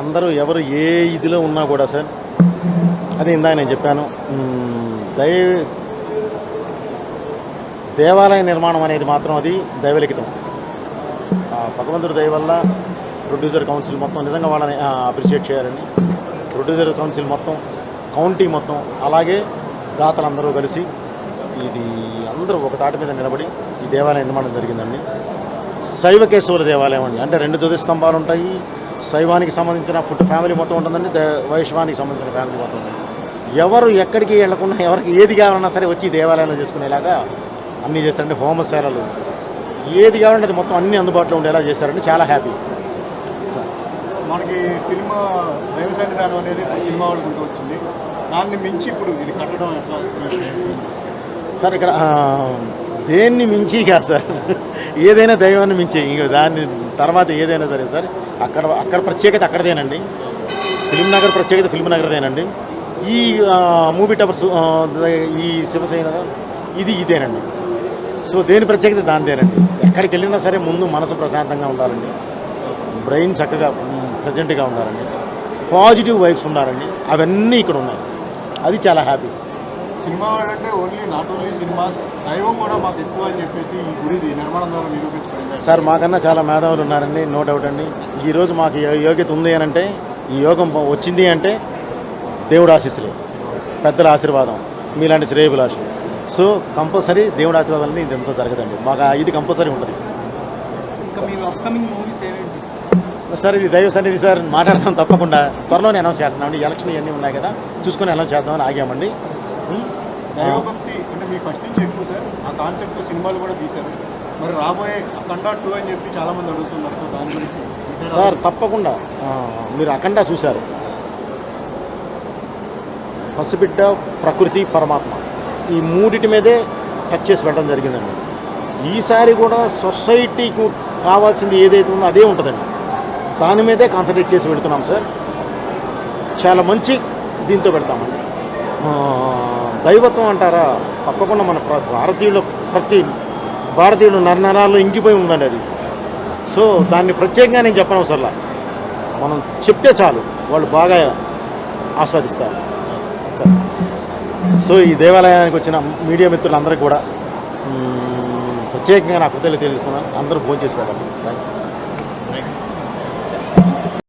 అందరూ ఎవరు ఏ ఇదిలో ఉన్నా కూడా సార్, అదే ఇందాక నేను చెప్పాను. దై దేవాలయ నిర్మాణం అనేది మాత్రం అది దైవలిఖితం. భగవంతుడి దయ వల్ల ప్రొడ్యూసర్ కౌన్సిల్ మొత్తం నిజంగా వాళ్ళని అప్రిషియేట్ చేయాలండి. ప్రొడ్యూసర్ కౌన్సిల్ మొత్తం, కౌంటీ మొత్తం, అలాగే దాతలందరూ కలిసి ఇది అందరూ ఒక తాటి మీద నిలబడి ఈ దేవాలయ నిర్మాణం జరిగిందండి. శైవకేశవుల దేవాలయం అండి. అంటే 2 ధ్వజస్తంభాలు ఉంటాయి. శైవానికి సంబంధించిన ఫ్యామిలీ మొత్తం ఉంటుందండి, వైష్ణవానికి సంబంధించిన ఫ్యామిలీ మొత్తం ఉంటుంది. ఎవరు ఎక్కడికి వెళ్లకుండా ఎవరికి ఏది కావాలన్నా సరే వచ్చి దేవాలయంలో చేసుకునేలాగా అన్నీ చేస్తారండి. హోమశాలలు ఏది కావాలంటే అది మొత్తం అన్నీ అందుబాటులో ఉండేలా చేస్తారండి. చాలా హ్యాపీ సార్. మనకి ఫిల్మ్ దైవ సన్నిధానం అనేది సినిమా వాళ్ళకి ఉంటూ వచ్చింది. దాన్ని మించి ఇప్పుడు ఇది కట్టడం ఎట్లా సార్? ఇక్కడ దేన్ని మించి కాదు సార్, ఏదైనా దైవాన్ని మించి, ఇంకా దాన్ని తర్వాత ఏదైనా సరే సార్. అక్కడ ప్రత్యేకత అక్కడదేనండి. ఫిల్మ్ నగర్ ప్రత్యేకత ఫిల్మ్ నగర్దేనండి. ఈ మూవీ టవర్స్, ఈ శివసేన ఇదేనండి. సో దేని ప్రత్యేకత దానిదేనండి. ఎక్కడికి వెళ్ళినా సరే ముందు మనసు ప్రశాంతంగా ఉండాలండి, బ్రెయిన్ చక్కగా ప్రజెంట్గా ఉండాలండి, పాజిటివ్ వైబ్స్ ఉండాలండి. అవన్నీ ఇక్కడ ఉన్నాయి. అది చాలా హ్యాపీ. సినిమా వాళ్ళంటే నాట్ ఓన్లీ సినిమాస్, దైవం కూడా మాకు ఎక్కువ అని చెప్పేసి ఈ గుడి నిర్మాణం ద్వారా నిరూపించబడింది సార్. మాకన్నా చాలా మేధావులు ఉన్నారండి, నో డౌట్ అండి. ఈరోజు మాకు యోగ్యత ఉంది అని అంటే, ఈ యోగం వచ్చింది అంటే దేవుడు ఆశీస్సులే, పెద్దల ఆశీర్వాదం, మీలాంటి శ్రేయభిలాషులు. సో కంపల్సరీ దేవుడి ఆశీర్వాదం అనేది ఇంత జరగదండి. మాకు ఇది కంపల్సరీ ఉంటుంది సార్. ఇది దైవ సన్నిధి సార్. మాట్లాడతాం తప్పకుండా, త్వరలోనే అనౌన్స్ చేస్తున్నామండి. ఎలక్షన్ ఇవన్నీ ఉన్నాయి కదా, చూసుకొని అనౌన్స్ చేద్దామని ఆగామండి. దైవభక్తి అంటే మీ ఫస్ట్ నుంచి ఎక్కువ సార్. ఆ కాన్సెప్ట్ సినిమాలు కూడా తీశారు. మరి రాబోయే అఖండ 2 అని చెప్పి చాలామంది అడుగుతున్నారు. సో దాని గురించి సార్ తప్పకుండా. మీరు అఖండ చూశారు. పసిబిడ్డ, ప్రకృతి, పరమాత్మ, ఈ మూడిటి మీదే టచ్ చేసి పెట్టడం జరిగిందండి. ఈసారి కూడా సొసైటీకి కావాల్సింది ఏదైతే ఉందో అదే ఉంటుందండి. దాని మీదే కాన్సన్ట్రేట్ చేసి పెడుతున్నాం సార్. చాలా మంచి దీంతో పెడతామండి. దైవత్వం అంటారా, తప్పకుండా మన ప్రతి భారతీయుడు నరనరాల్లో ఇంకిపోయి ఉందండి అది. సో దాన్ని ప్రత్యేకంగా నేను చెప్పనవసరంలా, మనం చెప్తే చాలు వాళ్ళు బాగా ఆస్వాదిస్తారు సార్. సో ఈ దేవాలయానికి వచ్చిన మీడియా మిత్రులందరికీ కూడా ప్రత్యేకంగా నా కృతజ్ఞతలు తెలుస్తున్నాను. అందరూ భోజనం చేసి పెట్టండి.